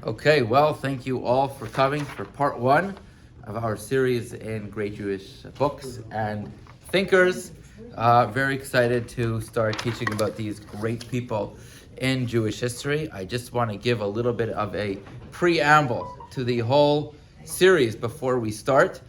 Okay, well, thank you all for coming for part one of our series in great Jewish books and thinkers. Very excited to start teaching about these great people in Jewish history. I just want to give a little bit of a preamble to the whole series before we start,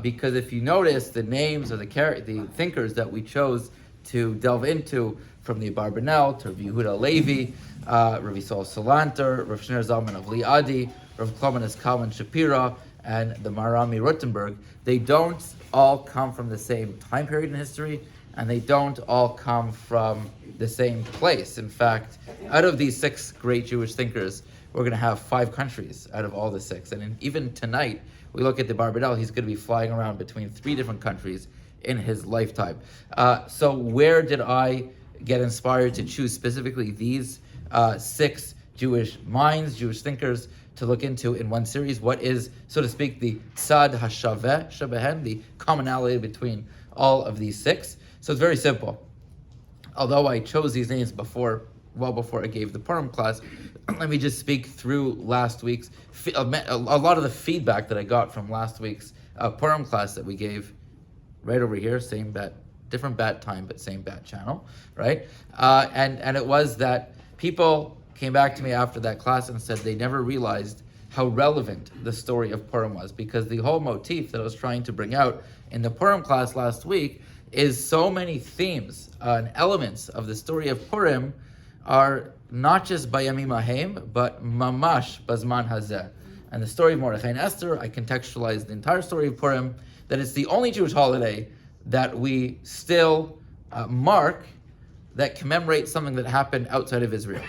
because if you notice, the names of the thinkers that we chose to delve into, from the Abarbanel to Rav Yehuda Levi, Rav Yisrael Salanter, Rav Shneur Zalman of Liadi, Rav Klomenes Kalman Shapira, and the Marami Rottenberg, they don't all come from the same time period in history, and they don't all come from the same place. In fact, out of these six great Jewish thinkers, we're going to have 5 countries out of all the 6. And even tonight, we look at the Abarbanel, he's going to be flying around between 3 different countries in his lifetime. So where did I get inspired to choose specifically these 6 Jewish minds, Jewish thinkers, to look into in one series? What is, so to speak, the tzad hashaveh shebehen, the commonality between all of these 6? So it's very simple. Although I chose these names well before I gave the Purim class, let me just speak through last week's, a lot of the feedback that I got from last week's Purim class that we gave right over here, same bat, different bat time, but same bat channel, right? And it was that people came back to me after that class and said they never realized how relevant the story of Purim was, because the whole motif that I was trying to bring out in the Purim class last week is so many themes and elements of the story of Purim are not just Bayamim Haim, but Mamash Bazman Hazeh. And the story of Mordechai and Esther, I contextualized the entire story of Purim, that it's the only Jewish holiday that we still mark that commemorates something that happened outside of Israel.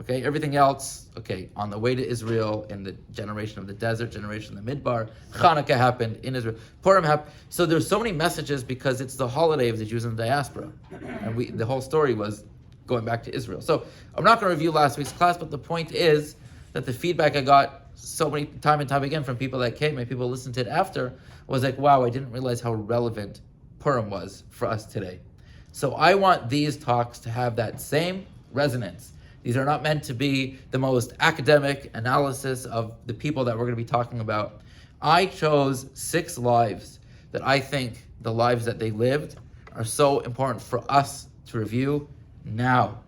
Okay, everything else, on the way to Israel, in the generation of the desert, generation of the Midbar, Hanukkah happened in Israel, Purim happened. So there's so many messages because it's the holiday of the Jews in the diaspora. And the whole story was going back to Israel. So I'm not going to review last week's class, but the point is that the feedback I got so many time and time again from people that came and people listened to it after was like, wow, I didn't realize how relevant Purim was for us today. So I want these talks to have that same resonance. These are not meant to be the most academic analysis of the people that we're going to be talking about. I chose 6 lives that I think the lives that they lived are so important for us to review now.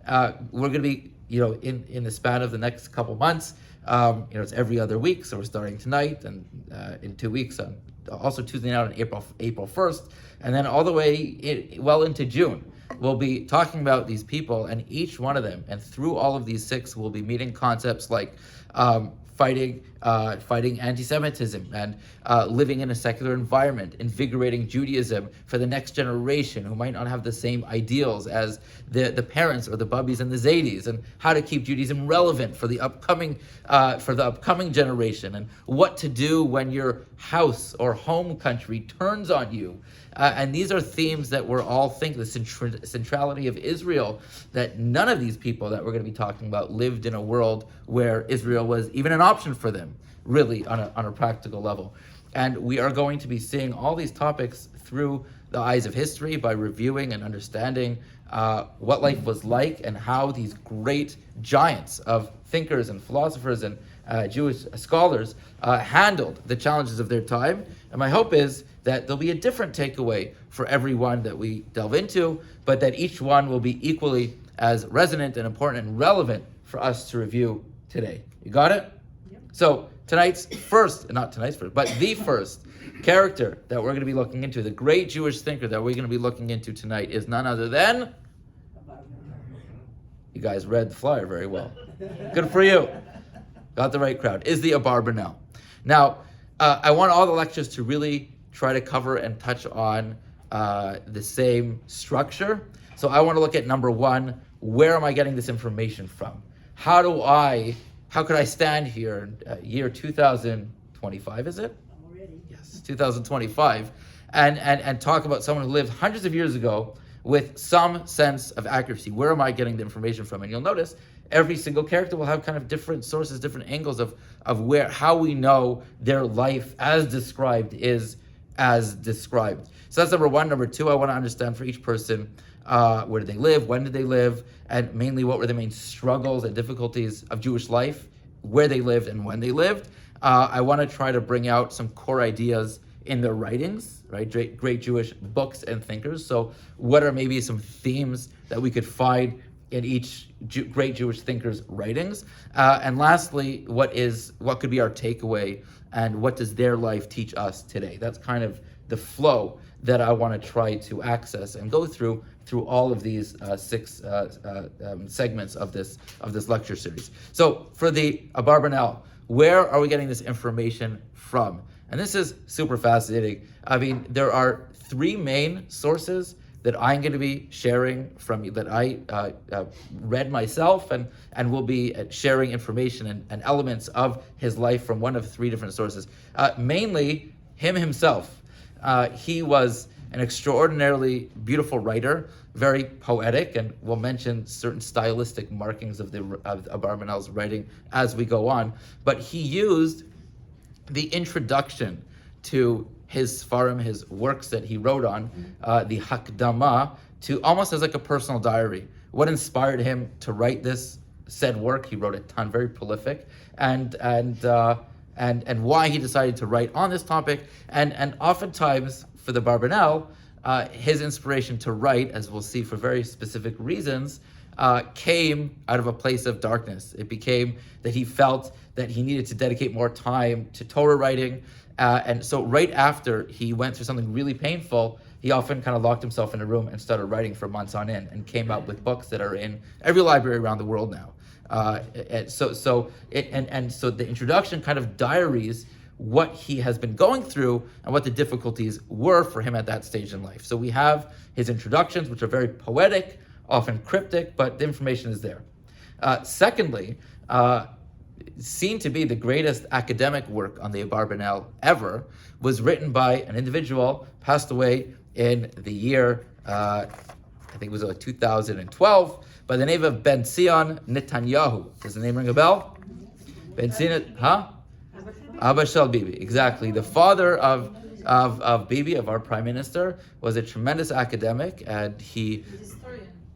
We're going to be, in the span of the next couple months, it's every other week, so we're starting tonight, and in 2 weeks, also Tuesday night on April 1st, and then all the way well into June. We'll be talking about these people and each one of them, and through all of these 6, we'll be meeting concepts like fighting anti-Semitism and living in a secular environment, invigorating Judaism for the next generation who might not have the same ideals as the parents or the bubbies and the zaydis, and how to keep Judaism relevant for the upcoming generation, and what to do when your house or home country turns on you. And these are themes that we're all thinking, the centrality of Israel, that none of these people that we're going to be talking about lived in a world where Israel was even an option for them, really, on a practical level. And we are going to be seeing all these topics through the eyes of history by reviewing and understanding what life was like and how these great giants of thinkers and philosophers and Jewish scholars handled the challenges of their time. And my hope is that there'll be a different takeaway for every one that we delve into, but that each one will be equally as resonant and important and relevant for us to review today. You got it? Yep. So the first character that we're going to be looking into, the great Jewish thinker that we're going to be looking into tonight, is none other than... You guys read the flyer very well. Good for you. Got the right crowd. Is the Abarbanel. Now, I want all the lectures to really try to cover and touch on the same structure. So I want to look at number 1, where am I getting this information from? How could I stand here in year 2025, is it? Already. Yes, 2025, and talk about someone who lived hundreds of years ago with some sense of accuracy. Where am I getting the information from? And you'll notice every single character will have kind of different sources, different angles of how we know their life as described is as described. So that's number 1. Number 2, I want to understand for each person, where did they live, when did they live, and mainly what were the main struggles and difficulties of Jewish life where they lived and when they lived. I want to try to bring out some core ideas in their writings, right? Great Jewish books and thinkers. So what are maybe some themes that we could find in each great Jewish thinker's writings? And lastly, what could be our takeaway, and what does their life teach us today? That's kind of the flow that I want to try to access and go through all of these six segments of this lecture series. So for the Abarbanel, where are we getting this information from? And this is super fascinating. I mean, there are three main sources that I'm going to be sharing from you, that I read myself, and will be sharing information and elements of his life from one of three different sources. Mainly him himself. He was an extraordinarily beautiful writer, very poetic, and we'll mention certain stylistic markings of Abarbanel's writing as we go on. But he used the introduction to his Sfarim, his works that he wrote on, the Hakdama, to almost as like a personal diary. What inspired him to write this said work? He wrote a ton, very prolific, and why he decided to write on this topic, and oftentimes for the Abarbanel, his inspiration to write, as we'll see for very specific reasons, came out of a place of darkness. It became that he felt that he needed to dedicate more time to Torah writing, and so right after he went through something really painful, he often kind of locked himself in a room and started writing for months on end, and came out with books that are in every library around the world now. So the introduction kind of diaries what he has been going through and what the difficulties were for him at that stage in life. So we have his introductions, which are very poetic, often cryptic, but the information is there. Secondly, seen to be the greatest academic work on the Abarbanel ever, was written by an individual, passed away in the year, I think it was like 2012, by the name of Ben-Zion Netanyahu. Does the name ring a bell? Ben-Zion, Abba Shel Bibi, exactly. The father of Bibi, of our prime minister, was a tremendous academic, and he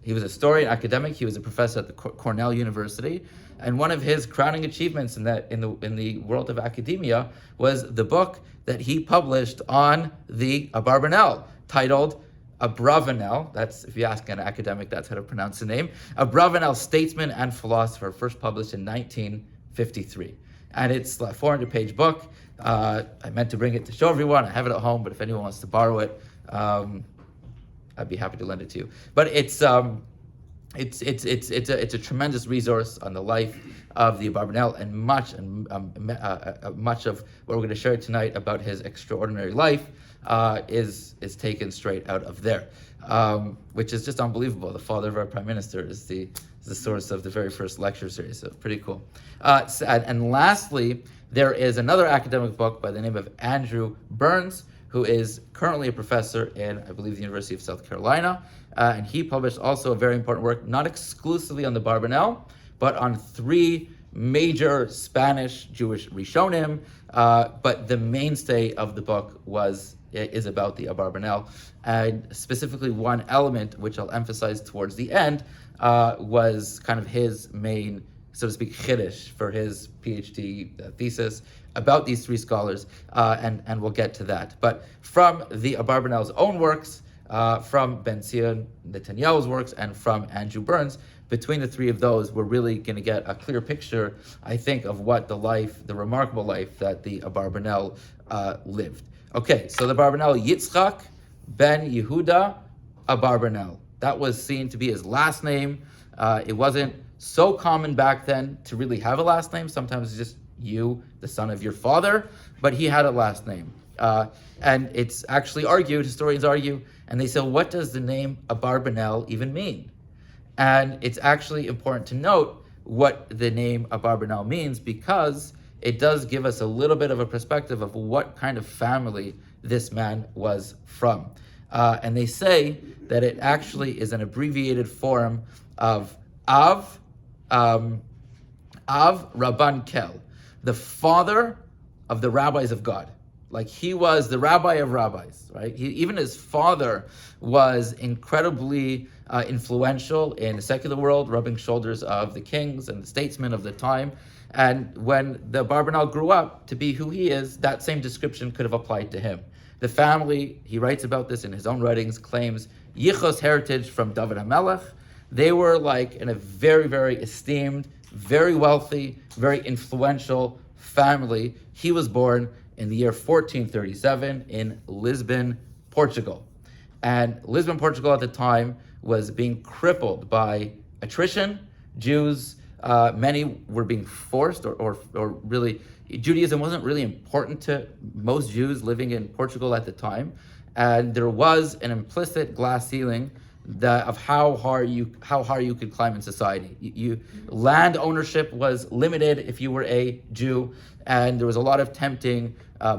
was a historian, academic. He was a professor at the Cornell University, and one of his crowning achievements in the world of academia was the book that he published on the Abarbanel, titled Abarbanel. That's, if you ask an academic, that's how to pronounce the name. Abarbanel, Statesman and Philosopher, first published in 1953. And it's a 400-page book. I meant to bring it to show everyone. I have it at home, but if anyone wants to borrow it, I'd be happy to lend it to you. But it's a tremendous resource on the life of the Abarbanel, and much of what we're going to share tonight about his extraordinary life is taken straight out of there, which is just unbelievable. The father of our prime minister is the source of the very first lecture series, so pretty cool. And lastly, there is another academic book by the name of Andrew Burns, who is currently a professor in, I believe, the University of South Carolina, and he published also a very important work, not exclusively on the Abarbanel, but on three major Spanish Jewish Rishonim, but the mainstay of the book is about the Abarbanel, and specifically one element, which I'll emphasize towards the end, was kind of his main, so to speak, chiddush for his PhD thesis about these three scholars, and we'll get to that. But from the Abarbanel's own works, from Ben-Zion Netanyahu's works, and from Andrew Burns, between the three of those, we're really going to get a clear picture, I think, of what the remarkable life that the Abarbanel lived. Okay, so the Abarbanel, Yitzchak ben Yehuda Abarbanel. That was seen to be his last name. It wasn't so common back then to really have a last name. Sometimes it's just you, the son of your father, but he had a last name. And it's actually argued, historians argue, and they say, what does the name Abarbanel even mean? And it's actually important to note what the name Abarbanel means, because it does give us a little bit of a perspective of what kind of family this man was from. And they say that it actually is an abbreviated form of Rabban Kel, the father of the rabbis of God. Like, he was the rabbi of rabbis, right? Even his father was incredibly influential in the secular world, rubbing shoulders of the kings and the statesmen of the time. And when the Abarbanel grew up to be who he is, that same description could have applied to him. The family, he writes about this in his own writings, claims Yichos heritage from David HaMelech. They were like in a very, very esteemed, very wealthy, very influential family. He was born in the year 1437 in Lisbon, Portugal. And Lisbon, Portugal at the time was being crippled by attrition. Jews, many were being forced or really, Judaism wasn't really important to most Jews living in Portugal at the time. And there was an implicit glass ceiling of how high you could climb in society. Land ownership was limited if you were a Jew, and there was a lot of tempting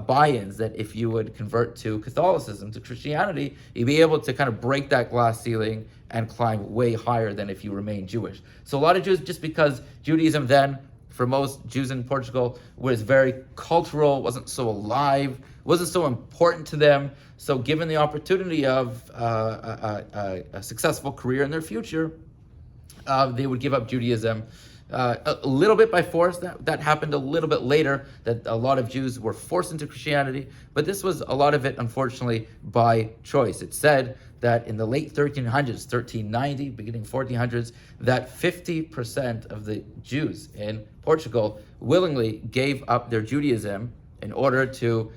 buy-ins that if you would convert to Catholicism, to Christianity, you'd be able to kind of break that glass ceiling and climb way higher than if you remain Jewish. So a lot of Jews, just because Judaism then, for most Jews in Portugal, was very cultural, wasn't so alive, wasn't so important to them. So given the opportunity of a successful career in their future, they would give up Judaism a little bit by force. That happened a little bit later, that a lot of Jews were forced into Christianity, but this was a lot of it, unfortunately, by choice. It's said that in the late 1300s, 1390, beginning 1400s, that 50% of the Jews in Portugal willingly gave up their Judaism in order to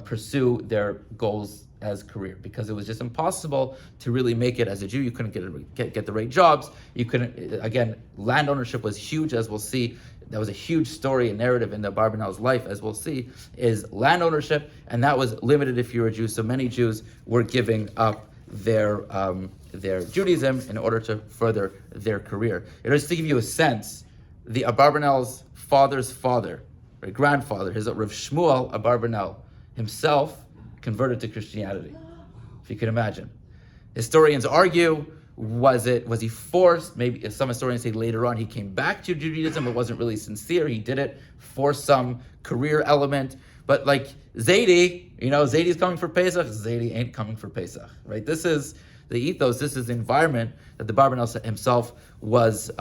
pursue their goals as career, because it was just impossible to really make it as a Jew. You couldn't get the right jobs. You couldn't, again, land ownership was huge, as we'll see. That was a huge story and narrative in the Abarbanel's life, as we'll see, is land ownership, and that was limited if you were a Jew. So many Jews were giving up their Judaism in order to further their career. Just to give you a sense, the Abarbanel's father's father, or grandfather, his Rav Shmuel Abarbanel, himself converted to Christianity, if you can imagine. Historians argue, was he forced? Maybe some historians say later on he came back to Judaism, but wasn't really sincere. He did it for some career element. But like Zaidi, Zaidi's coming for Pesach, Zaidi ain't coming for Pesach, right? This is the ethos, this is the environment that the Abarbanel himself was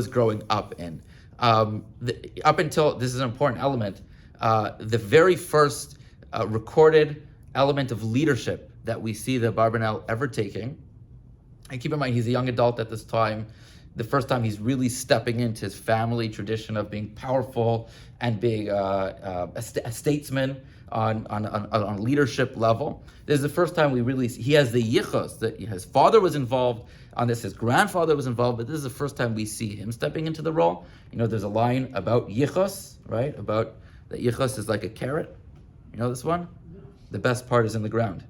growing up in. Up until, this is an important element, the very first recorded element of leadership that we see the Abarbanel ever taking, and keep in mind he's a young adult at this time, the first time he's really stepping into his family tradition of being powerful and being a statesman on leadership level. This is the first time he has the yichos, that his father was involved on this, his grandfather was involved, but this is the first time we see him stepping into the role. There's a line about yichos, right? About that yichos is like a carrot. You know this one? The best part is in the ground,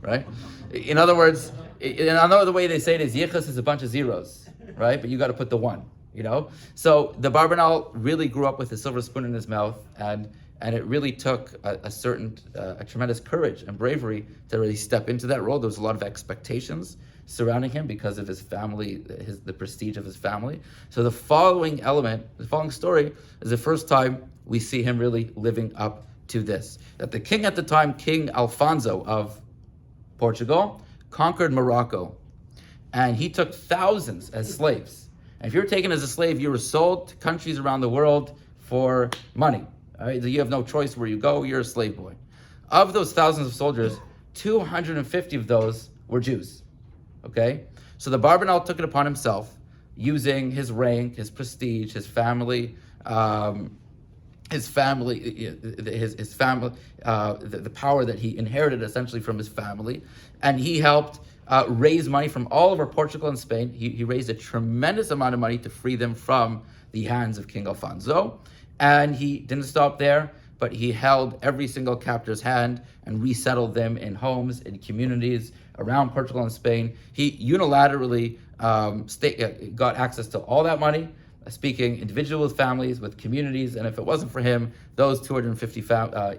right? In other words, another way they say it is yichos is a bunch of zeros, right? But you got to put the one, So the Abarbanel really grew up with a silver spoon in his mouth, and it really took a tremendous courage and bravery to really step into that role. There was a lot of expectations surrounding him because of his family, the prestige of his family. So the following story is the first time we see him really living up to this. That the king at the time, King Alfonso of Portugal, conquered Morocco, and he took thousands as slaves. And if you were taken as a slave, you were sold to countries around the world for money. All right? You have no choice where you go, you're a slave boy. Of those thousands of soldiers, 250 of those were Jews. Okay? So the Abarbanel took it upon himself, using his rank, his prestige, his family, the power that he inherited essentially from his family, and he helped raise money from all over Portugal and Spain. He raised a tremendous amount of money to free them from the hands of King Alfonso, and he didn't stop there, but he held every single captor's hand and resettled them in homes, in communities around Portugal and Spain. He unilaterally got access to all that money, speaking individual families with communities, and if it wasn't for him, those 250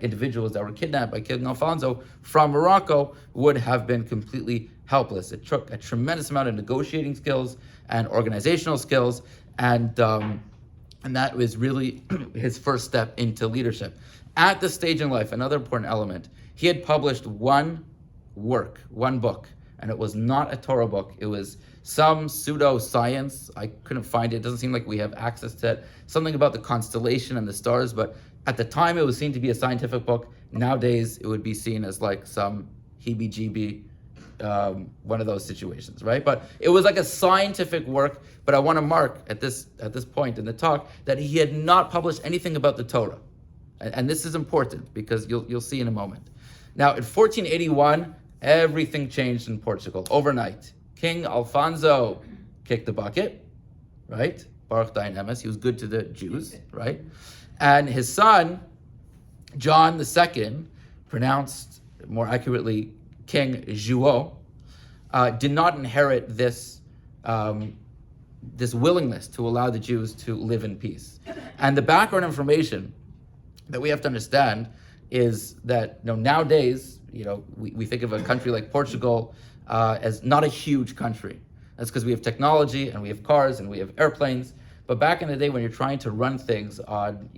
individuals that were kidnapped by King Alfonso from Morocco would have been completely helpless. It took a tremendous amount of negotiating skills and organizational skills, and And that was really his first step into leadership. At this stage in life, another important element, he had published one book, and it was not a Torah book. It was some pseudo-science. I couldn't find it. It doesn't seem like we have access to it. Something about the constellation and the stars, but at the time it was seen to be a scientific book. Nowadays, it would be seen as like some heebie-jeebie, one of those situations, right? But it was like a scientific work. But I want to mark at this point in the talk that he had not published anything about the Torah, and this is important because you'll see in a moment. Now, in 1481, everything changed in Portugal overnight. King Alfonso kicked the bucket, right? Baruch Dayan Emes, he was good to the Jews, right? And his son, John II, pronounced more accurately King João, did not inherit this willingness to allow the Jews to live in peace. And the background information that we have to understand is that nowadays, we think of a country like Portugal as not a huge country. That's because we have technology and we have cars and we have airplanes. But back in the day when you're trying to run things on,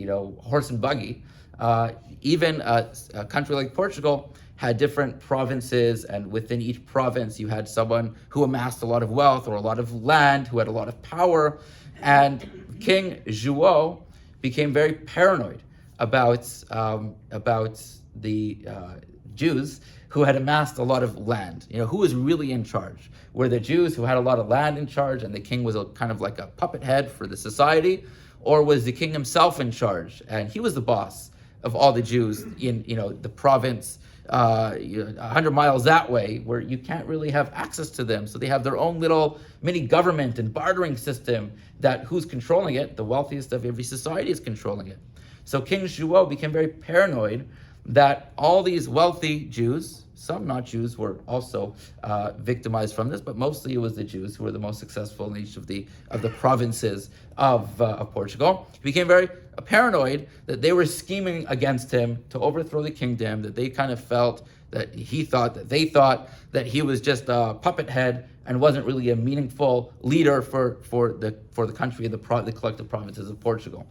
horse and buggy, even a country like Portugal had different provinces, and within each province you had someone who amassed a lot of wealth or a lot of land, who had a lot of power. And King João became very paranoid about the Jews who had amassed a lot of land. Who was really in charge? Were the Jews who had a lot of land in charge and the king was kind of like a puppet head for the society? Or was the king himself in charge and he was the boss of all the Jews in the province 100 miles that way, where you can't really have access to them? So they have their own little mini government and bartering system that who's controlling it? The wealthiest of every society is controlling it. So King João became very paranoid that all these wealthy Jews, some not Jews, were also victimized from this, but mostly it was the Jews who were the most successful in each of the provinces of Portugal. He became very paranoid that they were scheming against him to overthrow the kingdom, that they kind of felt that they thought that he was just a puppet head and wasn't really a meaningful leader for the country and the collective provinces of Portugal.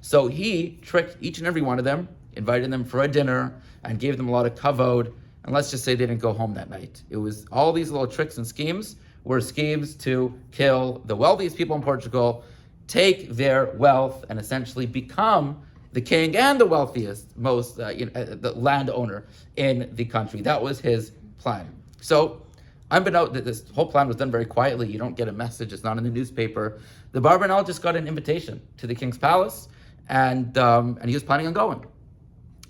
So he tricked each and every one of them, invited them for a dinner, and gave them a lot of kavod. And let's just say they didn't go home that night. It was all these little tricks and schemes were schemes to kill the wealthiest people in Portugal, take their wealth, and essentially become the king and the wealthiest, most the landowner in the country. That was his plan. So, unbeknownst that this whole plan was done very quietly. You don't get a message. It's not in the newspaper. The Abarbanel just got an invitation to the king's palace, and he was planning on going.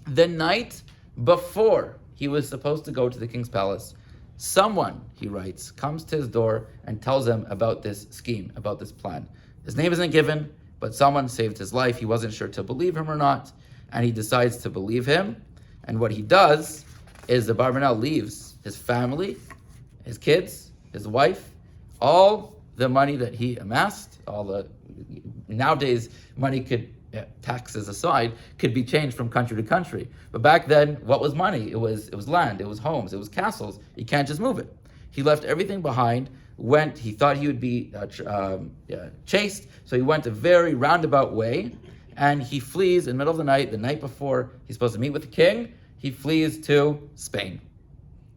The night before he was supposed to go to the king's palace, someone, he writes, comes to his door and tells him about this scheme, about this plan. His name isn't given, but someone saved his life. He wasn't sure to believe him or not, and he decides to believe him. And what he does is the Abarbanel leaves his family, his kids, his wife, all the money that he amassed, nowadays money could, taxes aside, could be changed from country to country. But back then, what was money? It was land, it was homes, it was castles. You can't just move it. He left everything behind, he thought he would be chased, so he went a very roundabout way, and he flees in the middle of the night before he's supposed to meet with the king, he flees to Spain.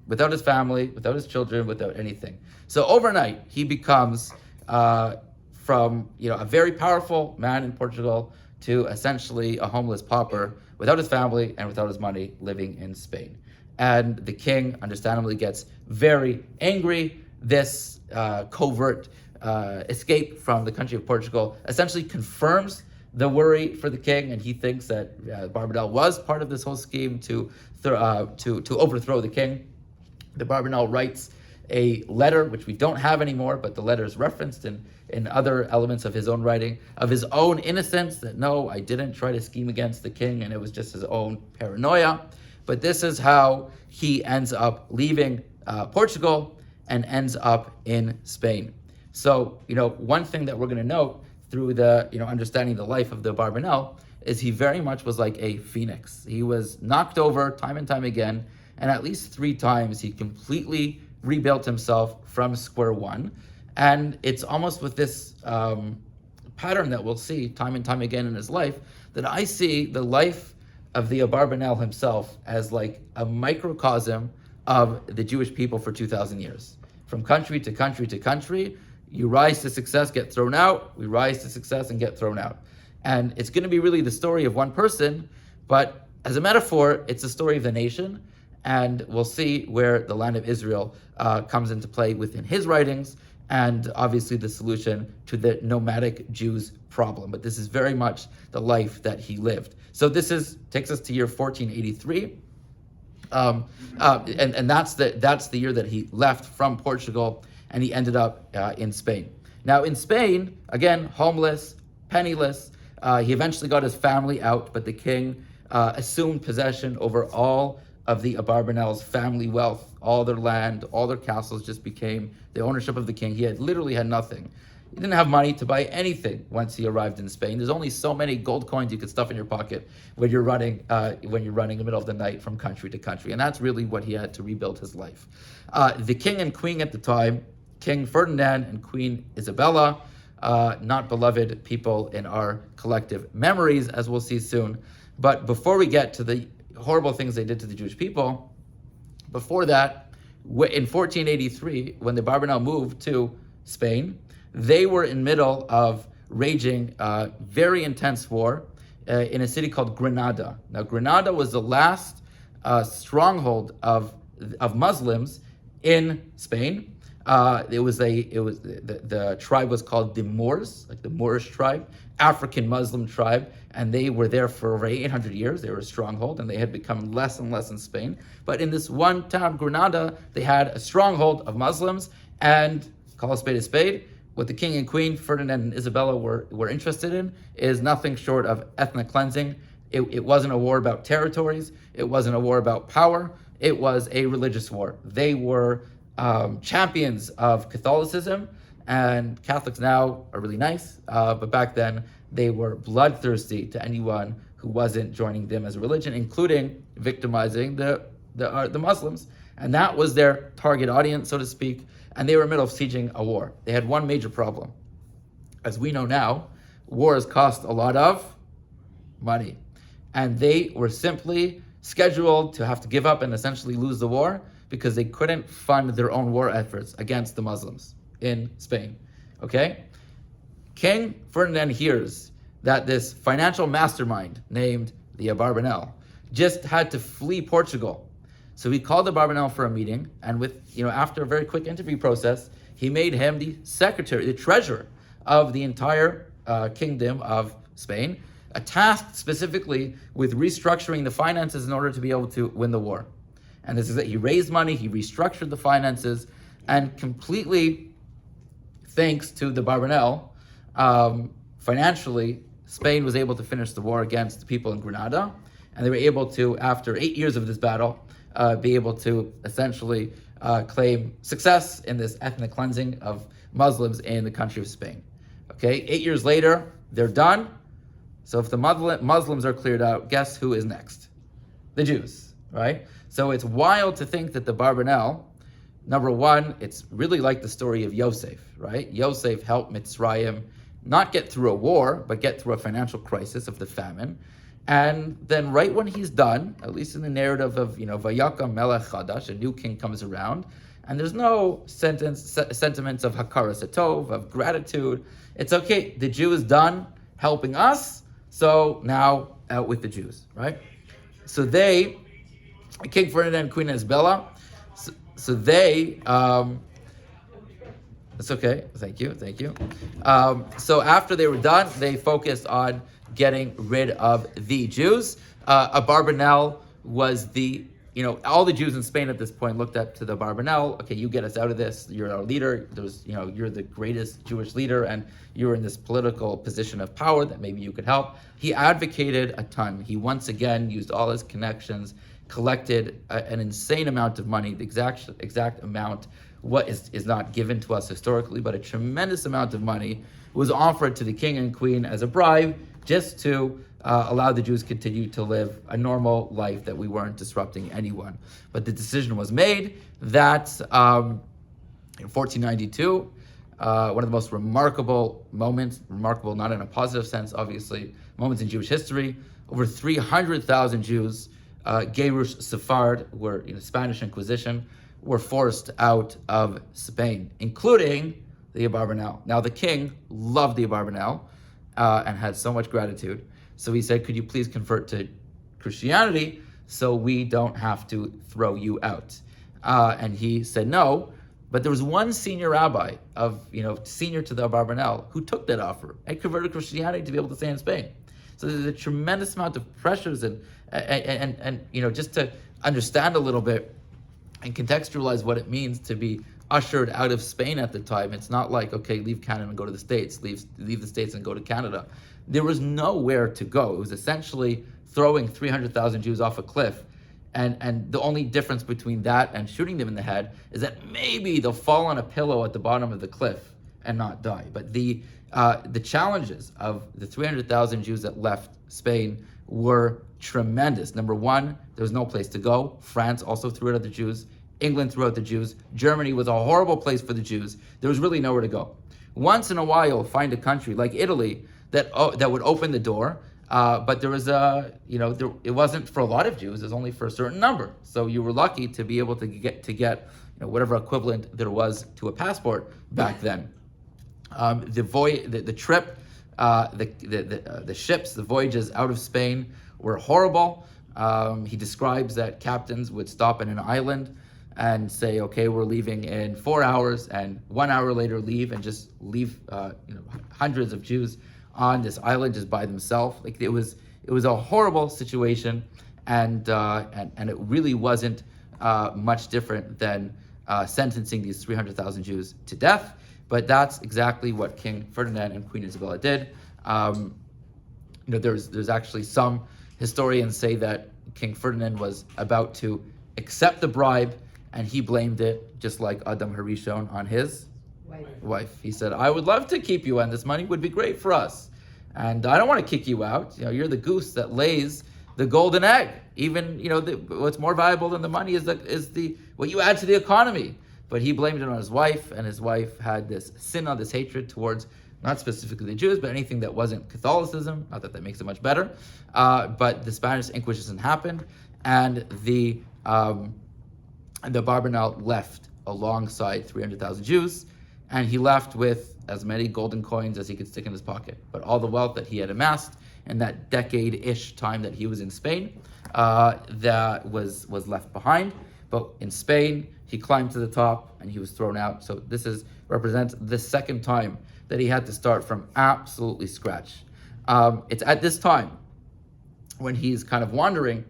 Without his family, without his children, without anything. So overnight, he becomes from a very powerful man in Portugal to essentially a homeless pauper without his family and without his money, living in Spain. And the king understandably gets very angry. This covert escape from the country of Portugal essentially confirms the worry for the king, and he thinks that Abarbanel was part of this whole scheme to overthrow the king. The Abarbanel writes a letter, which we don't have anymore, but the letter is referenced in other elements of his own writing, of his own innocence, that no, I didn't try to scheme against the king, and it was just his own paranoia. But this is how he ends up leaving Portugal and ends up in Spain. So, one thing that we're going to note through the, understanding the life of the Abarbanel is he very much was like a phoenix. He was knocked over time and time again, and at least 3 times he completely rebuilt himself from square one. And it's almost with this pattern that we'll see time and time again in his life, that I see the life of the Abarbanel himself as like a microcosm of the Jewish people for 2,000 years. From country to country to country, you rise to success, get thrown out. We rise to success and get thrown out. And it's going to be really the story of one person, but as a metaphor, it's the story of the nation. And we'll see where the land of Israel comes into play within his writings, and obviously the solution to the nomadic Jews problem. But this is very much the life that he lived. So this takes us to year 1483. And that's the year that he left from Portugal, and he ended up in Spain. Now in Spain, again, homeless, penniless, he eventually got his family out, but the king assumed possession over all of the Abarbanel's family wealth. All their land, all their castles just became the ownership of the king. He literally had nothing. He didn't have money to buy anything once he arrived in Spain. There's only so many gold coins you could stuff in your pocket when you're running in the middle of the night from country to country. And that's really what he had to rebuild his life. The king and queen at the time, King Ferdinand and Queen Isabella, not beloved people in our collective memories, as we'll see soon. But before we get to the horrible things they did to the Jewish people, before that, in 1483, when the Abarbanel moved to Spain, they were in middle of raging very intense war in a city called Granada. Now, Granada was the last stronghold of Muslims in Spain. The tribe was called the Moors, like the Moorish tribe, African Muslim tribe, and they were there for over 800 years. They were a stronghold, and they had become less and less in Spain. But in this one town, Granada, they had a stronghold of Muslims, and call a spade, what the king and queen, Ferdinand and Isabella, were interested in is nothing short of ethnic cleansing. It wasn't a war about territories. It wasn't a war about power. It was a religious war. They were champions of Catholicism, and Catholics now are really nice, but back then they were bloodthirsty to anyone who wasn't joining them as a religion, including victimizing the Muslims. And that was their target audience, so to speak, and they were in the middle of sieging a war. They had one major problem. As we know now, wars cost a lot of money, and they were simply scheduled to have to give up and essentially lose the war because they couldn't fund their own war efforts against the Muslims in Spain. Okay? King Ferdinand hears that this financial mastermind named the Abarbanel just had to flee Portugal. So he called Abarbanel for a meeting, and after a very quick interview process, he made him the secretary, the treasurer of the entire kingdom of Spain, tasked specifically with restructuring the finances in order to be able to win the war. And this is that he raised money, he restructured the finances, and completely thanks to the Abarbanel, financially, Spain was able to finish the war against the people in Granada, and they were able to, after 8 years of this battle, be able to essentially claim success in this ethnic cleansing of Muslims in the country of Spain. Okay, 8 years later, they're done. So if the Muslims are cleared out, guess who is next? The Jews, right? So it's wild to think that the Abarbanel, number one, it's really like the story of Yosef, right? Yosef helped Mitzrayim not get through a war, but get through a financial crisis of the famine. And then right when he's done, at least in the narrative of, Vayakam Melech Chadash, a new king comes around, and there's no sentiments of Hakara Satov, of gratitude. It's okay, the Jew is done helping us, so now out with the Jews, right? So they, King Ferdinand and Queen Isabella, so they, that's okay, thank you. So after they were done, they focused on getting rid of the Jews. Abarbanel was all the Jews in Spain at this point looked up to the Abarbanel. Okay, you get us out of this. You're our leader. You're the greatest Jewish leader, and you're in this political position of power that maybe you could help. He advocated a ton. He once again used all his connections, collected an insane amount of money, the exact amount, what is not given to us historically, but a tremendous amount of money was offered to the king and queen as a bribe, just to allow the Jews continue to live a normal life, that we weren't disrupting anyone. But the decision was made that in 1492, one of the most remarkable moments, remarkable not in a positive sense, obviously, moments in Jewish history. Over 300,000 Jews, Gerush Sephard, were Spanish Inquisition, were forced out of Spain, including the Abarbanel. Now, the king loved the Abarbanel and had so much gratitude. So he said, could you please convert to Christianity so we don't have to throw you out? And he said no. But there was one senior rabbi senior to the Abarbanel who took that offer and converted to Christianity to be able to stay in Spain. So there's a tremendous amount of pressures and just to understand a little bit and contextualize what it means to be ushered out of Spain at the time. It's not like, okay, leave Canada and go to the States, leave the States and go to Canada. There was nowhere to go. It was essentially throwing 300,000 Jews off a cliff. And the only difference between that and shooting them in the head is that maybe they'll fall on a pillow at the bottom of the cliff and not die. But the challenges of the 300,000 Jews that left Spain were tremendous. Number one, there was no place to go. France also threw out the Jews. England threw out the Jews. Germany was a horrible place for the Jews. There was really nowhere to go. Once in a while, find a country like Italy that would open the door. But there was it wasn't for a lot of Jews. It was only for a certain number. So you were lucky to be able to get whatever equivalent there was to a passport back then. The trip, the ships, the voyages out of Spain were horrible. He describes that captains would stop in an island and say, okay, we're leaving in 4 hours, and 1 hour later leave, and just leave hundreds of Jews on this island just by themselves. Like it was a horrible situation, and it really wasn't much different than sentencing these 300,000 Jews to death. But that's exactly what King Ferdinand and Queen Isabella did. There's actually some historians say that King Ferdinand was about to accept the bribe, and he blamed it, just like Adam Harishon, on his wife. He said, I would love to keep you, and this money would be great for us. And I don't want to kick you out. You're the goose that lays the golden egg. Even, what's more valuable than the money is what you add to the economy. But he blamed it on his wife, and his wife had this sin, on this hatred towards not specifically the Jews, but anything that wasn't Catholicism. Not that makes it much better. But the Spanish Inquisition happened, and the Abarbanel left alongside 300,000 Jews, and he left with as many golden coins as he could stick in his pocket. But all the wealth that he had amassed in that decade-ish time that he was in Spain, that was left behind. But in Spain, he climbed to the top and he was thrown out. So this represents the second time that he had to start from absolutely scratch. It's at this time, when he's kind of wandering,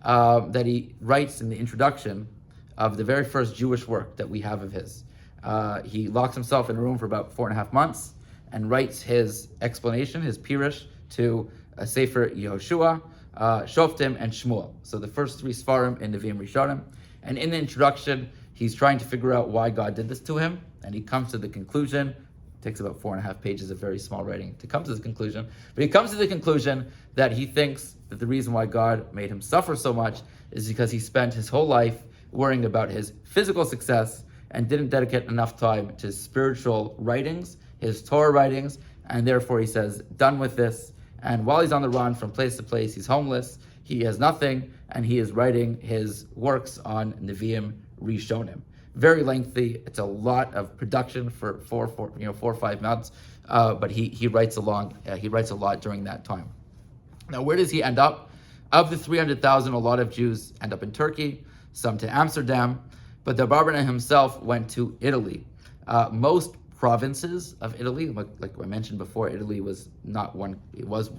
that he writes in the introduction of the very first Jewish work that we have of his. He locks himself in a room for about 4.5 months and writes his explanation, his Pirush, to Sefer Yehoshua, Shoftim, and Shmuel. So the first 3 Sfarim in Nevi'im Rishonim. And in the introduction, he's trying to figure out why God did this to him, and he comes to the conclusion. It takes about 4.5 pages of very small writing to come to this conclusion. But he comes to the conclusion that he thinks that the reason why God made him suffer so much is because he spent his whole life worrying about his physical success and didn't dedicate enough time to his spiritual writings, his Torah writings, and therefore he says, done with this. And while he's on the run from place to place, he's homeless, he has nothing, and he is writing his works on Nevi'im Rishonim. Very lengthy. It's a lot of production for 4 or 5 months, but he writes a lot during that time. Now, where does he end up? Of the 300,000, a lot of Jews end up in Turkey, some to Amsterdam, but the Abarbanel himself went to Italy. Most provinces of Italy, like I mentioned before, Italy was not one. It was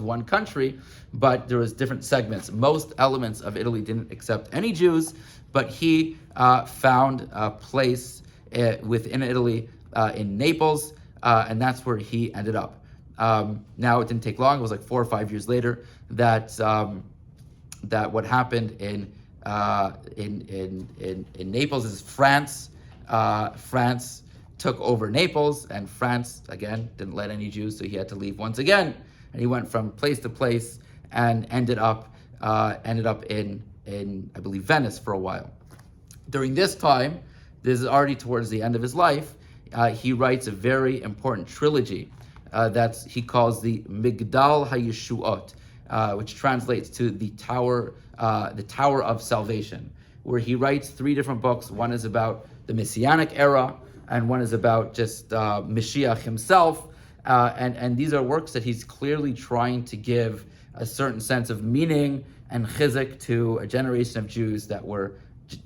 one country, but there was different segments. Most elements of Italy didn't accept any Jews, but he found a place within Italy in Naples, and that's where he ended up. Now it didn't take long. It was like 4 or 5 years later that what happened in Naples is France took over Naples, and France again didn't let any Jews, so he had to leave once again, and he went from place to place and ended up in I believe Venice for a while. During this time, this is already towards the end of his life, he writes a very important trilogy that he calls the Migdal HaYeshuot, which translates to the Tower of Salvation, where he writes 3 different books. One is about the Messianic era, and one is about just Mashiach himself. And these are works that he's clearly trying to give a certain sense of meaning and chizuk to a generation of Jews that were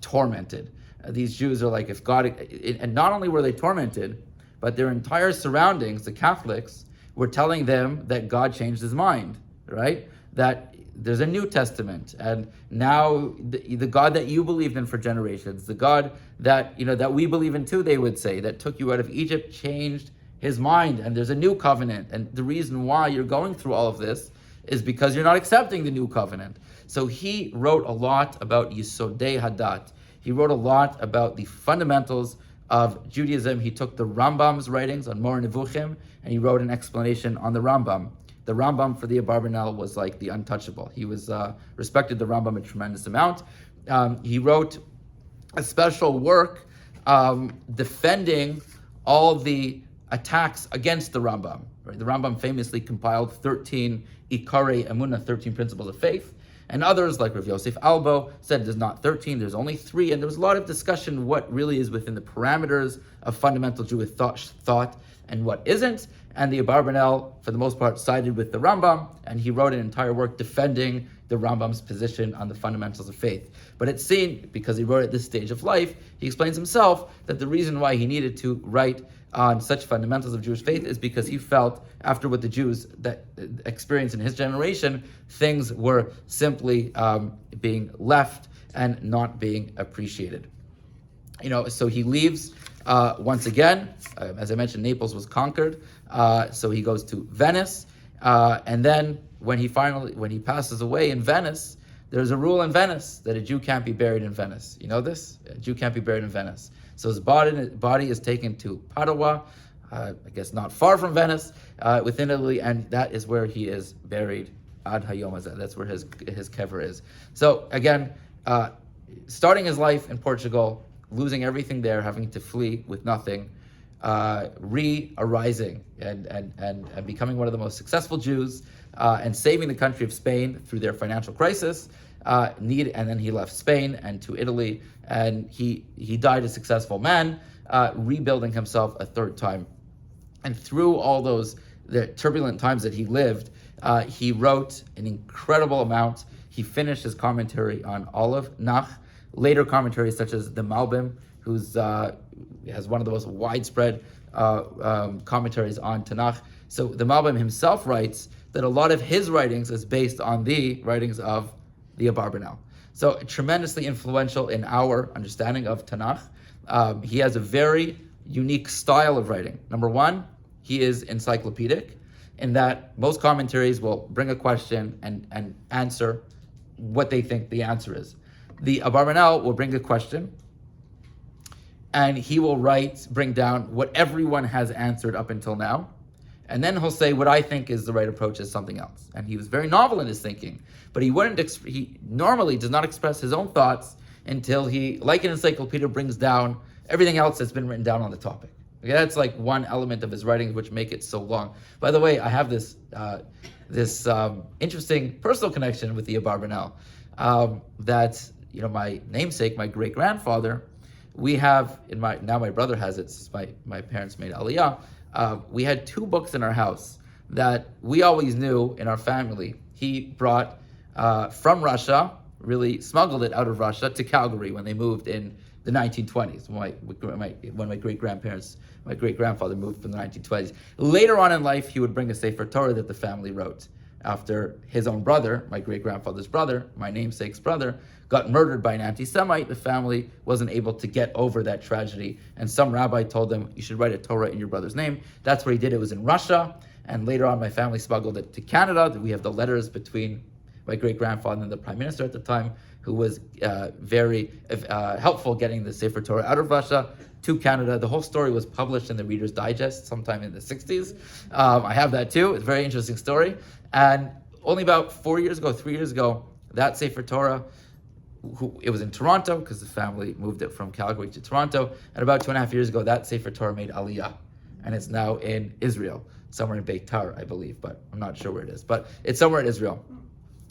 tormented. These Jews are like, if God, and not only were they tormented, but their entire surroundings, the Catholics, were telling them that God changed his mind, right? That there's a New Testament, and now the God that you believed in for generations, the God that that we believe in too, they would say, that took you out of Egypt, changed his mind, and there's a new covenant. And the reason why you're going through all of this is because you're not accepting the new covenant. So he wrote a lot about Yisodei Hadat. He wrote a lot about the fundamentals of Judaism. He took the Rambam's writings on Moreh Nevuchim, and he wrote an explanation on the Rambam. The Rambam for the Abarbanel was like the untouchable. He was respected the Rambam a tremendous amount. He wrote a special work defending all the attacks against the Rambam. Right? The Rambam famously compiled 13 Ikare Emunah, 13 principles of faith. And others, like Rav Yosef Albo, said there's not 13, there's only 3. And there was a lot of discussion what really is within the parameters of fundamental Jewish thought and what isn't. And the Abarbanel, for the most part, sided with the Rambam, and he wrote an entire work defending the Rambam's position on the fundamentals of faith. But it's seen, because he wrote at this stage of life, he explains himself that the reason why he needed to write on such fundamentals of Jewish faith is because he felt, after what the Jews that experienced in his generation, things were simply being left and not being appreciated. So he leaves once again. As I mentioned, Naples was conquered, so he goes to Venice, and then when he passes away in Venice, there's a rule in Venice that a Jew can't be buried in Venice. You know this? A Jew can't be buried in Venice. So his body is taken to Padua, I guess not far from Venice, within Italy, and that is where he is buried. Ad Hayom Hazeh. That's where his kever is. So again, starting his life in Portugal, losing everything there, having to flee with nothing, re-arising and becoming one of the most successful Jews, and saving the country of Spain through their financial crisis. And then he left Spain and to Italy, and he died a successful man, rebuilding himself a third time. And through all the turbulent times that he lived, he wrote an incredible amount. He finished his commentary on Olive Nach, later commentaries such as the Malbim, who's has one of the most widespread commentaries on Tanakh. So the Malbim himself writes that a lot of his writings is based on the writings of the Abarbanel. So tremendously influential in our understanding of Tanakh. He has a very unique style of writing. Number one, he is encyclopedic in that most commentaries will bring a question and answer what they think the answer is. The Abarbanel will bring a question, and he will bring down what everyone has answered up until now, and then he'll say what I think is the right approach is something else. And he was very novel in his thinking, but he normally does not express his own thoughts until he, like an encyclopedia, brings down everything else that's been written down on the topic. Okay, that's like one element of his writings which make it so long. By the way, I have this interesting personal connection with the Abarbanel, that my namesake, my great grandfather, we have now my brother has it since my parents made Aliyah. We had 2 books in our house that we always knew in our family. He brought from Russia, really smuggled it out of Russia to Calgary when they moved in the 1920s. When my great grandfather moved from the 1920s. Later on in life, he would bring a Sefer Torah that the family wrote after his own brother, my great grandfather's brother, my namesake's brother, got murdered by an anti-Semite. The family wasn't able to get over that tragedy, and some rabbi told them, you should write a Torah in your brother's name. That's what he did. It was in Russia, and later on my family smuggled it to Canada. We have the letters between my great-grandfather and the prime minister at the time, who was very helpful getting the Sefer Torah out of Russia to Canada. The whole story was published in the Reader's Digest sometime in the 60s. I have that too. It's a very interesting story. And only about 3 years ago, that Sefer Torah it was in Toronto because the family moved it from Calgary to Toronto. And about 2.5 years ago, that Sefer Torah made Aliyah. And it's now in Israel, somewhere in Beitar, I believe, but I'm not sure where it is. But it's somewhere in Israel.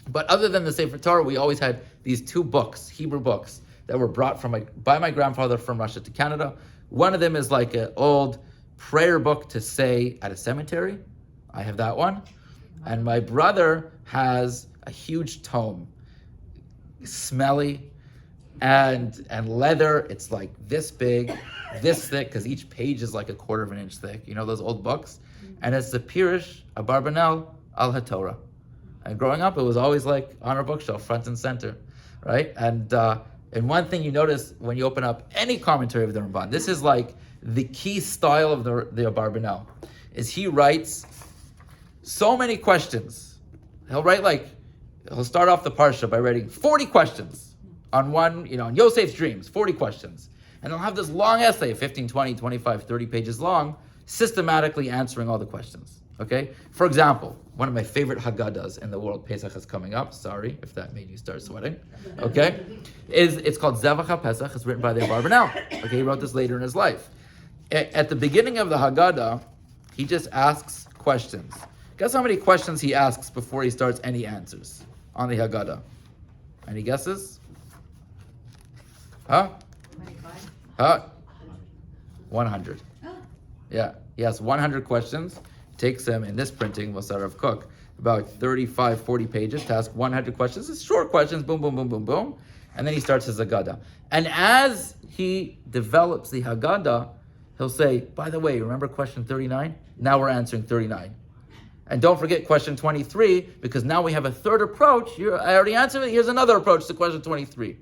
But other than the Sefer Torah, we always had these two books, Hebrew books, that were brought by my grandfather from Russia to Canada. One of them is like an old prayer book to say at a cemetery. I have that one. And my brother has a huge tome, smelly and leather. It's like this big, this thick, because each page is like 1/4 of an inch thick. You know those old books? And it's the Pirush Abarbanel al HaTorah. And growing up, it was always like on our bookshelf, front and center, right? And one thing you notice when you open up any commentary of the Ramban, this is like the key style of the Abarbanel, is he writes so many questions. He'll start off the parsha by writing 40 questions on on Yosef's dreams, 40 questions. And he'll have this long essay, 15, 20, 25, 30 pages long, systematically answering all the questions. Okay? For example, one of my favorite Haggadahs in the world, Pesach is coming up. Sorry if that made you start sweating. Okay? It's called Zevach HaPesach. It's written by the Abarbanel. Okay, he wrote this later in his life. At the beginning of the Haggadah, he just asks questions. Guess how many questions he asks before he starts any answers on the Haggadah? Any guesses? Huh? 100. Yeah, he has 100 questions. Takes him, in this printing, Mosar of Cook, about 35, 40 pages to ask 100 questions. It's short questions, boom, boom, boom, boom, boom. And then he starts his Haggadah. And as he develops the Haggadah, he'll say, by the way, remember question 39? Now we're answering 39. And don't forget question 23, because now we have a third approach. I already answered it. Here's another approach to question 23.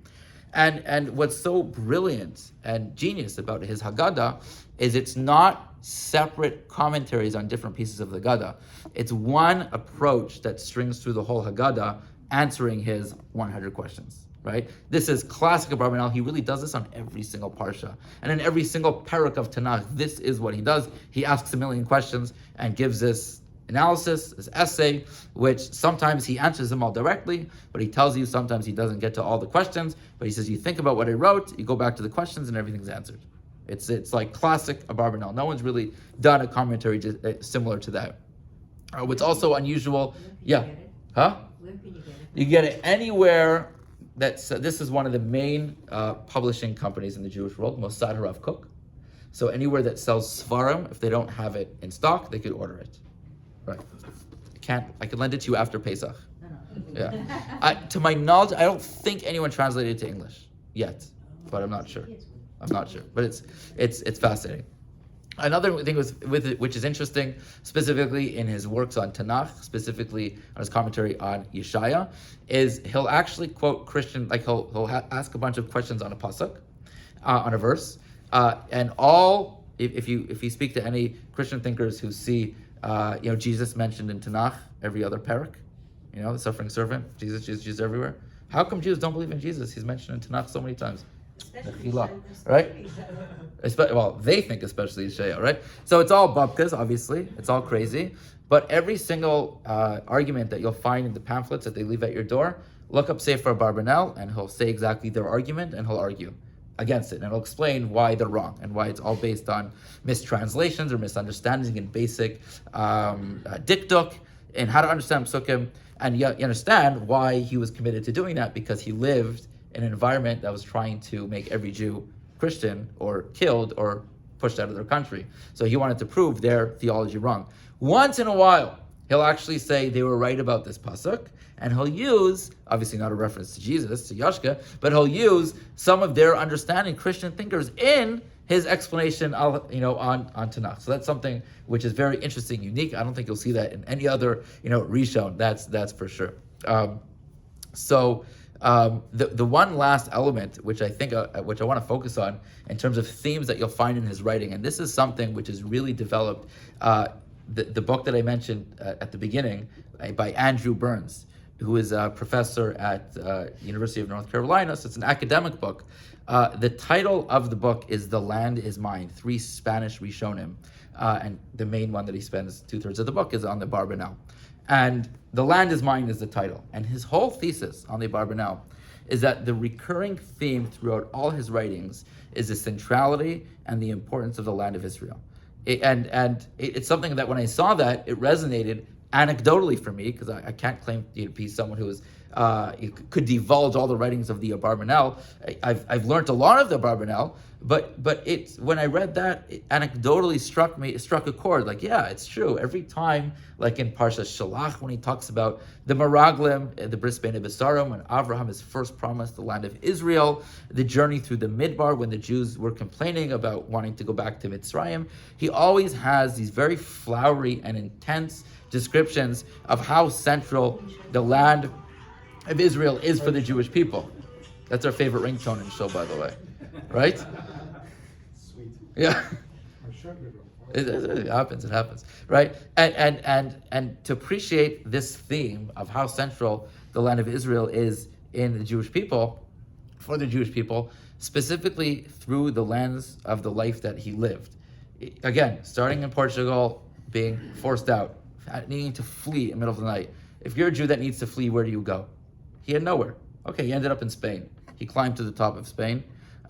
And what's so brilliant and genius about his Haggadah is it's not separate commentaries on different pieces of the Haggadah. It's one approach that strings through the whole Haggadah, answering his 100 questions, right? This is classic Abarbanel. He really does this on every single parsha. And in every single parak of Tanakh, this is what he does. He asks a million questions and gives this analysis, this essay, which sometimes he answers them all directly, but he tells you sometimes he doesn't get to all the questions, but he says, you think about what I wrote, you go back to the questions, and everything's answered. It's like classic Abarbanel. No one's really done a commentary similar to that. What's also unusual, yeah, huh? Where can you get it? You get it anywhere. This is one of the main publishing companies in the Jewish world, Mossad Harav Kook. So anywhere that sells Svarim, if they don't have it in stock, they could order it. Right. I can lend it to you after Pesach. Yeah. To my knowledge, I don't think anyone translated it to English yet, but I'm not sure. But it's fascinating. Another thing with it, which is interesting, specifically in his works on Tanakh, specifically on his commentary on Yeshaya, is he'll actually quote Christian, like he'll ask a bunch of questions on a pasuk, on a verse, and if you speak to any Christian thinkers who see Jesus mentioned in Tanakh every other parak, the suffering servant, Jesus everywhere. How come Jews don't believe in Jesus? He's mentioned in Tanakh so many times. Right? Well, they think especially Yeshaya, right? So it's all babkas, obviously. It's all crazy. But every single argument that you'll find in the pamphlets that they leave at your door, look up Sefer Abarbanel, and he'll say exactly their argument, and he'll argue against it, and he'll explain why they're wrong and why it's all based on mistranslations or misunderstandings in basic dikduk and how to understand psukim. And you understand why he was committed to doing that, because he lived in an environment that was trying to make every Jew Christian or killed or pushed out of their country. So he wanted to prove their theology wrong. Once in a while, he'll actually say they were right about this pasuk, and he'll use, obviously not a reference to Jesus, to Yashka, but he'll use some of their understanding Christian thinkers in his explanation, on Tanakh. So that's something which is very interesting, unique. I don't think you'll see that in any other, Rishon. That's for sure. The one last element, which I think, which I want to focus on in terms of themes that you'll find in his writing, and this is something which is really developed. The book that I mentioned at the beginning by Andrew Burns, who is a professor at University of North Carolina, so it's an academic book. The title of the book is The Land Is Mine, 3 Spanish Rishonim, and the main one that he spends 2/3 of the book is on the Abarbanel. And The Land Is Mine is the title. And his whole thesis on the Abarbanel is that the recurring theme throughout all his writings is the centrality and the importance of the land of Israel. It's something that when I saw that, it resonated anecdotally for me, because I can't claim to be someone who is could divulge all the writings of the Abarbanel. I've learned a lot of the Abarbanel, but it's when I read that, it anecdotally struck a chord. Like, yeah, it's true. Every time, like in Parsha Shalach, when he talks about the Meraglim, the Bris Bein Besarim, when Avraham is first promised the land of Israel, the journey through the Midbar, when the Jews were complaining about wanting to go back to Mitzrayim, he always has these very flowery and intense descriptions of how central the land of Israel is for the Jewish people. That's our favorite ringtone in the show, by the way. Right? Sweet. Yeah. It happens, right? And to appreciate this theme of how central the land of Israel is in the Jewish people, for the Jewish people, specifically through the lens of the life that he lived. Again, starting in Portugal, being forced out, needing to flee in the middle of the night. If you're a Jew that needs to flee, where do you go? He had nowhere. Okay, he ended up in Spain. He climbed to the top of Spain,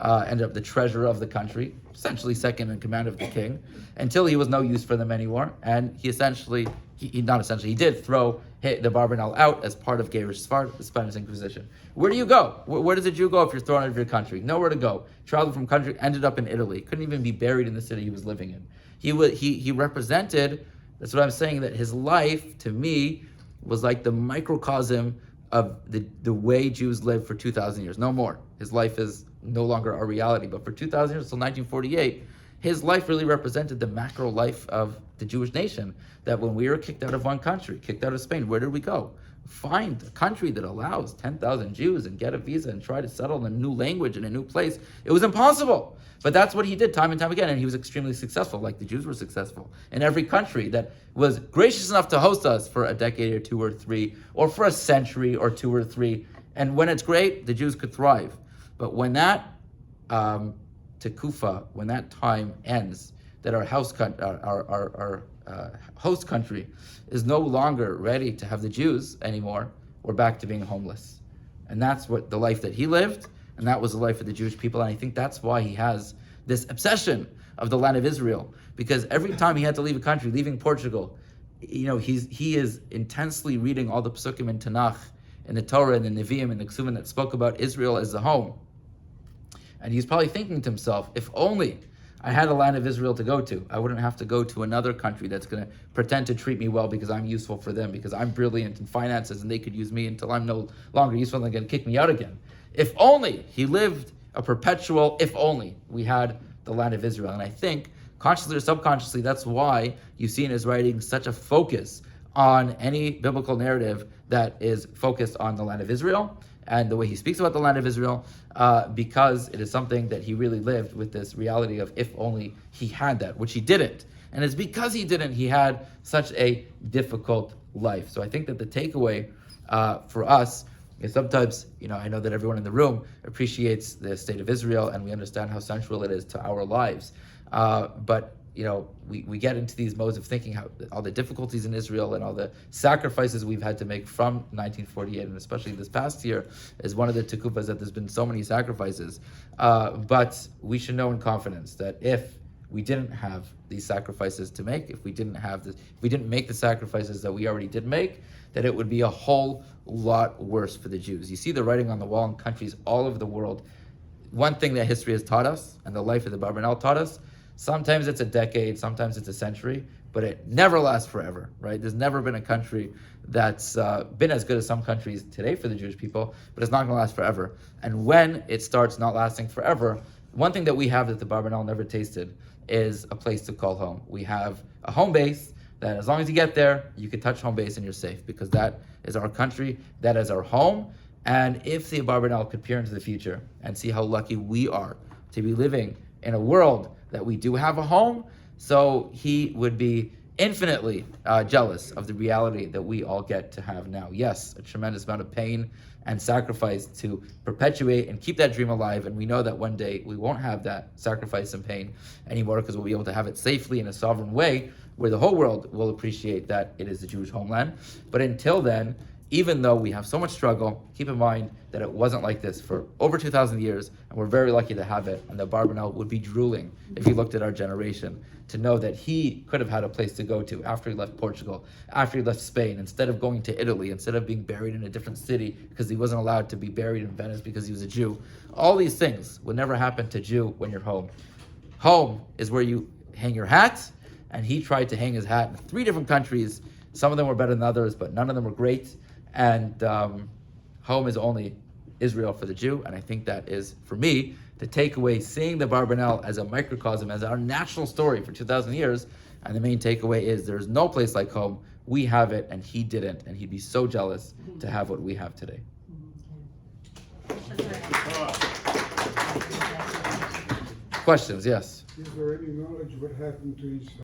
ended up the treasurer of the country, essentially second in command of the king, until he was no use for them anymore. And he did throw the Abarbanel out as part of Gerish Sfard, the Spanish Inquisition. Where do you go? Where does a Jew go if you're thrown out of your country? Nowhere to go. Traveled from country, ended up in Italy. Couldn't even be buried in the city he was living in. He represented, that's what I'm saying, that his life, to me, was like the microcosm of the way Jews lived for 2,000 years. No more. His life is no longer our reality. But for 2,000 years, until 1948, his life really represented the macro life of the Jewish nation. That when we were kicked out of one country, kicked out of Spain, where did we go? Find a country that allows 10,000 Jews and get a visa and try to settle in a new language in a new place. It was impossible. But that's what he did time and time again, and he was extremely successful, like the Jews were successful in every country that was gracious enough to host us for a decade or two or three, or for a century or two or three. And when it's great, the Jews could thrive. But when that tekufa, when that time ends, that our host country is no longer ready to have the Jews anymore, we're back to being homeless. And that's what the life that he lived, and that was the life of the Jewish people. And I think that's why he has this obsession of the land of Israel, because every time he had to leave a country, leaving Portugal, he is intensely reading all the psukim in Tanakh, in the Torah, and the Nevi'im, and the Ksuvim that spoke about Israel as the home. And he's probably thinking to himself, if only I had a land of Israel to go to, I wouldn't have to go to another country that's going to pretend to treat me well because I'm useful for them, because I'm brilliant in finances and they could use me until I'm no longer useful and they're going to kick me out again. If only he lived a perpetual, if only we had the land of Israel. And I think, consciously or subconsciously, that's why you see in his writing such a focus on any biblical narrative that is focused on the land of Israel, and the way he speaks about the land of Israel, because it is something that he really lived with, this reality of if only he had that, which he didn't. And it's because he didn't, he had such a difficult life. So I think that the takeaway for us is sometimes, I know that everyone in the room appreciates the state of Israel, and we understand how central it is to our lives. But we get into these modes of thinking how all the difficulties in Israel and all the sacrifices we've had to make from 1948, and especially this past year, is one of the tekufas that there's been so many sacrifices. But we should know in confidence that if we didn't have these sacrifices to make, if we didn't make the sacrifices that we already did make, that it would be a whole lot worse for the Jews. You see the writing on the wall in countries all over the world. One thing that history has taught us, and the life of the Abarbanel taught us, sometimes it's a decade, sometimes it's a century, but it never lasts forever, right? There's never been a country that's been as good as some countries today for the Jewish people, but it's not going to last forever. And when it starts not lasting forever, one thing that we have that the Abarbanel never tasted is a place to call home. We have a home base that as long as you get there, you can touch home base and you're safe, because that is our country, that is our home. And if the Abarbanel could peer into the future and see how lucky we are to be living in a world that we do have a home, so he would be infinitely jealous of the reality that we all get to have now. Yes, a tremendous amount of pain and sacrifice to perpetuate and keep that dream alive, and we know that one day we won't have that sacrifice and pain anymore, because we'll be able to have it safely in a sovereign way where the whole world will appreciate that it is the Jewish homeland. But until then, even though we have so much struggle, keep in mind that it wasn't like this for over 2,000 years, and we're very lucky to have it. And the Abarbanel would be drooling if he looked at our generation to know that he could have had a place to go to after he left Portugal, after he left Spain, instead of going to Italy, instead of being buried in a different city because he wasn't allowed to be buried in Venice because he was a Jew. All these things would never happen to Jew when you're home. Home is where you hang your hat, and he tried to hang his hat in 3 different countries. Some of them were better than others, but none of them were great. And home is only Israel for the Jew, and I think that is, for me, the takeaway, seeing the Abarbanel as a microcosm, as our national story for 2,000 years, and the main takeaway is there's no place like home. We have it, and he didn't, and he'd be so jealous to have what we have today. Questions, yes? Is there any knowledge what happened to his